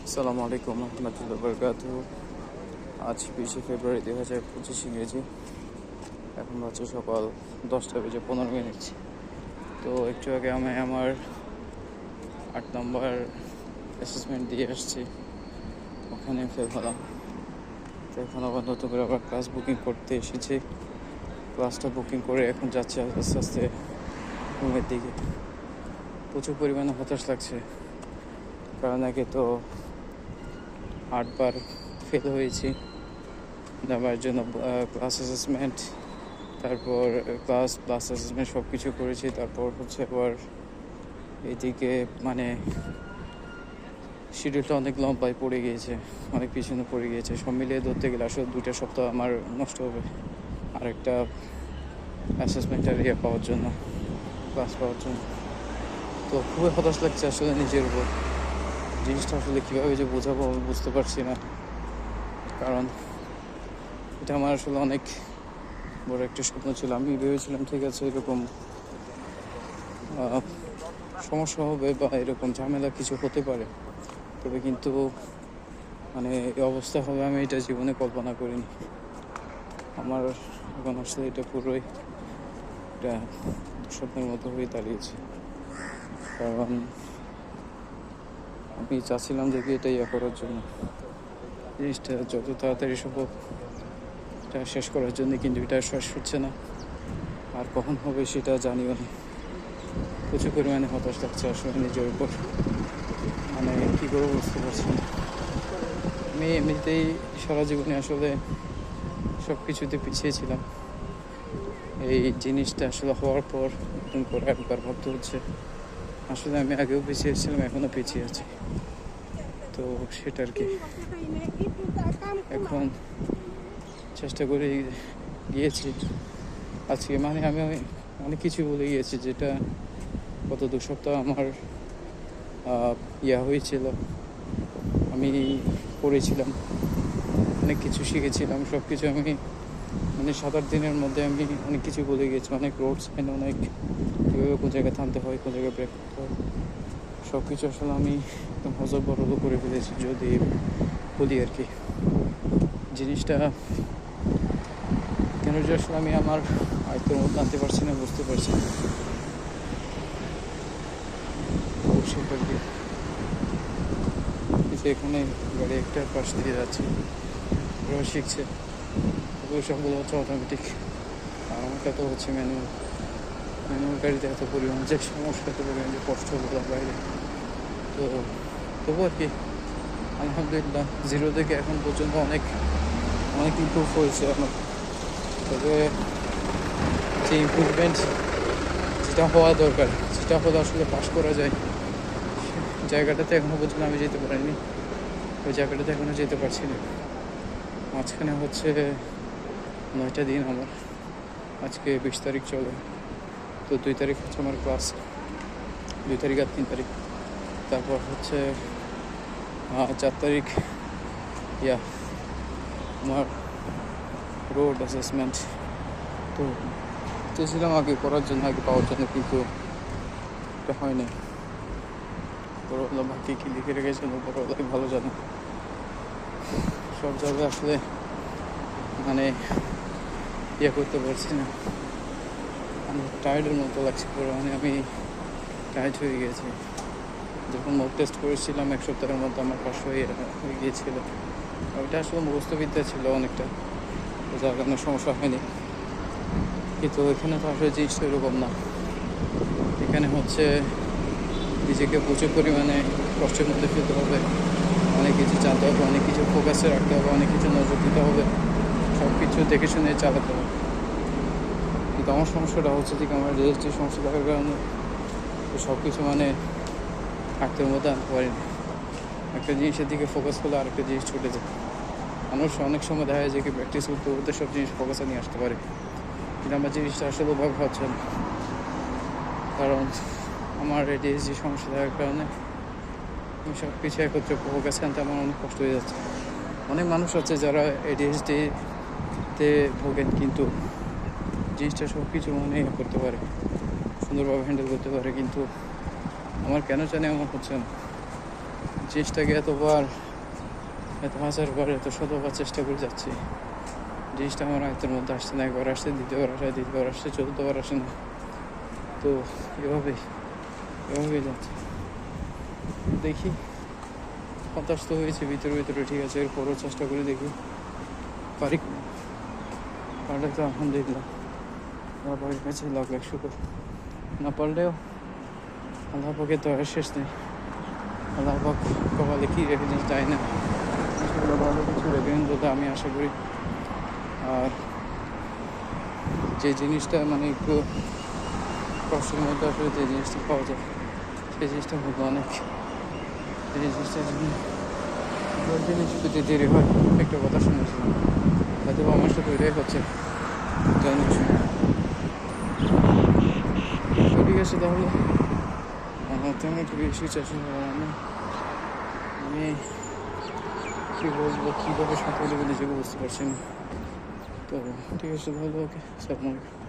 আসসালামু আলাইকুম রহমতুল্লাহ বরকাত। আজ 20 ফেব্রুয়ারি 2025 ইংরেজি। এখন বাজে সকাল 10:15। তো একটু আগে আমি আমার 8 নম্বর অ্যাসেসমেন্ট দিয়ে আসছি, ওখানে ফেল হলাম। তো এখন আবার নতুন করে আবার ক্লাস বুকিং করতে এসেছি। ক্লাসটা বুকিং করে এখন যাচ্ছি আস্তে আস্তে রুমের দিকে। প্রচুর পরিমাণে হতাশ লাগছে, কারণ আগে তো 8বার ফেল হয়েছি। আমার জন্য ক্লাস অ্যাসেসমেন্ট, তারপর ক্লাস প্লাস অ্যাসেসমেন্ট সব কিছু করেছি। তারপর হচ্ছে আবার এদিকে শিডিউলটা অনেক লম্বায় পড়ে গিয়েছে, অনেক পিছনে পড়ে গিয়েছে। সব মিলিয়ে ধরতে গেলে আসলে 2টা সপ্তাহ আমার নষ্ট হবে আরেকটা অ্যাসেসমেন্টের পাওয়ার জন্য, ক্লাস পাওয়ার জন্য। তো খুবই হতাশ লাগছে আসলে নিজের উপর। জিনিসটা আসলে কীভাবে যে বোঝাবো আমি বুঝতে পারছি না, কারণ এটা আমার আসলে অনেক বড় একটা স্বপ্ন ছিল। আমি ভেবেছিলাম ঠিক আছে এরকম সমস্যা হবে বা এরকম ঝামেলা কিছু হতে পারে, তবে কিন্তু এই অবস্থা হবে আমি এটা জীবনে কল্পনা করিনি। আমার এখন আসলে এটা পুরোই একটা দুঃস্বপ্নের মতো হয়ে দাঁড়িয়েছে, কারণ আমি চাচ্ছিলাম যে এটা করার জন্য, জিনিসটা যত তাড়াতাড়ি সম্ভব এটা শেষ করার জন্য, কিন্তু এটা শেষ হচ্ছে না। আর কখন হবে সেটা জানিও না। প্রচুর পরিমাণে হতাশ লাগছে আসলে নিজের উপর, কী করবো বুঝতে পারছি না। আমি এমনিতেই সারা জীবনে আসলে সব কিছুতে পিছিয়ে ছিলাম। এই জিনিসটা আসলে হওয়ার পর নতুন করে একবার ভাবতে হচ্ছে আসলে আমি আগেও পিছিয়ে ছিলাম, এখনও পিছিয়ে আছি। তো সেটা আর কি, এখন চেষ্টা করে গিয়েছি আজকে। আমি অনেক কিছু বলে গিয়েছি, যেটা গত 2 সপ্তাহ আমার হয়েছিল। আমি পড়েছিলাম, অনেক কিছু শিখেছিলাম। সব কিছু আমি 7-8 দিনের মধ্যে আমি অনেক কিছু বলে গিয়েছি। অনেক রোড সাইন, অনেক কীভাবে কোন জায়গায় থামতে হয়, কোন জায়গায় ব্রেক করতে হয়, সব কিছু আসলে আমি একদম হজবরল করে ফেলেছি যদি বলি আর কি। জিনিসটা কেন যে আসলে আমি আমার আয়ত্তের মধ্যে আনতে পারছি না, বুঝতে পারছি না। সেটা আর কি, এখানে গাড়ি একটার পাশ দিয়ে যাচ্ছে, ওরা শিখছে। তবে সবগুলো হচ্ছে অটোমেটিক, আর আমাকে তো হচ্ছে ম্যানুয়াল গাড়িতে এত পরিমাণ যে সমস্যা, এত পরিমাণ যে কষ্ট বলার বাইরে। তো তবু আর কি আলহামদুলিল্লাহ 0 থেকে এখন পর্যন্ত অনেক ইমপ্রুভ হয়েছে আমার। তবে যে ইমপ্রুভমেন্ট যেটা হওয়া দরকার, যেটা হলে আসলে পাস করা যায়, জায়গাটাতে এখনও পর্যন্ত আমি যেতে পারিনি। ওই জায়গাটাতে এখনও যেতে পারছি না। মাঝখানে হচ্ছে 9টা দিন আমার, আজকে 20 তারিখ চলে। তো 2 তারিখ হচ্ছে আমার ক্লাস, 2 তারিখ আর 3 তারিখ। তারপর হচ্ছে 4 তারিখ আমার রোড অ্যাসেসমেন্ট। তো চেয়েছিলাম আগে করার জন্য, আগে পাওয়ার জন্য, কিন্তু এটা হয়নি। বড়োলা বাকি কী লিখে রেখেছিল বড়োলাই ভালো জানে। সব জায়গায় আসলে করতে পারছি না। আমি টায়ার্ডের মতো লাগছে পুরো, আমি টায়ার্ড হয়ে গেছি। যখন মক টেস্ট করেছিলাম 1 সপ্তাহের মধ্যে আমার পাশ হয়ে গিয়েছিল। ওইটা আসলে মুখস্থবিদ্যা ছিল অনেকটা, যার কারণে সমস্যা হয়নি। কিন্তু এখানে তো আসলে জিনিসটা এরকম না। এখানে হচ্ছে নিজেকে প্রচুর পরিমাণে কষ্টের মধ্যে ফেলতে হবে, অনেক কিছু জানতে হবে, অনেক কিছু ফোকাসে রাখতে হবে, অনেক কিছু নজর দিতে হবে, সব কিছু দেখে শুনে চালাতে হবে। কিন্তু আমার সমস্যাটা হচ্ছে যে আমার রেজিস্ট্রির সমস্যা থাকার কারণে সব কিছু আঁকতের মধ্যে আনতে পারিনি। একটা জিনিসের দিকে ফোকাস করলে আরেকটা জিনিস ছুটে যায়। মানুষ অনেক সময় দেখা যায় যে প্র্যাকটিস করতে করতে সব জিনিস ফোকাসে নিয়ে আসতে পারে, কিন্তু আমার জিনিসটা আসলে ওভাবে হচ্ছে না। কারণ আমার এডিএইচডি সমস্যা থাকার কারণে আমি সব কিছু একত্রে ফোকাসে আনতে আমার অনেক কষ্ট হয়ে যাচ্ছে। অনেক মানুষ আছে যারা এডিএইচডিতে ভোগেন, কিন্তু জিনিসটা সব কিছু করতে পারে, সুন্দরভাবে হ্যান্ডেল করতে পারে, কিন্তু আমার কেন জানি আমার হচ্ছে না। জিনিসটাকে এত হাজারবার এত শতবার চেষ্টা করে যাচ্ছি, জিনিসটা আমার আয়ত্তের মধ্যে আসছে না। একবার আসছে, দ্বিতীয়বার আসছে, চতুর্থবার আসে না। তো এভাবেই যাচ্ছে। দেখি, হতাশ তো হয়েছে ভিতরে, ঠিক আছে, এরপরও চেষ্টা করে দেখি পারি কিনা। পারলে তো আলহামদুলিল্লাহ, আল্লাহ পাকের কাছে লাখ লাখ শুকর। না পারলেও আল্লাহ পাকের তো আর শেষ নেই। আল্লাহ পাক কপালে কী রেখেছেন যায় না, সেগুলো ভালো কিছু রেখেছেন বলে আমি আশা করি। আর যে জিনিসটা মানে একটু কষ্টের মধ্যে আসলে যে জিনিসটা পাওয়া যায়, সেই জিনিসটা হতো অনেক। এই জিনিসটার জন্য জিনিস যদি দেরি হয়, একটা কথা শুনেছিলাম, হয়তো আমার সাথে ওইটাই হচ্ছে, জানি না। ঠিক আছে, তাহলে তেমন একটু বেশি চেষ্টা আমি কী বলবো, কীভাবে সাঁতার দেবো নিজেকে বুঝতে পারছি না। তো ঠিক আছে, তাহলে ওকে, সালামালাইকুম।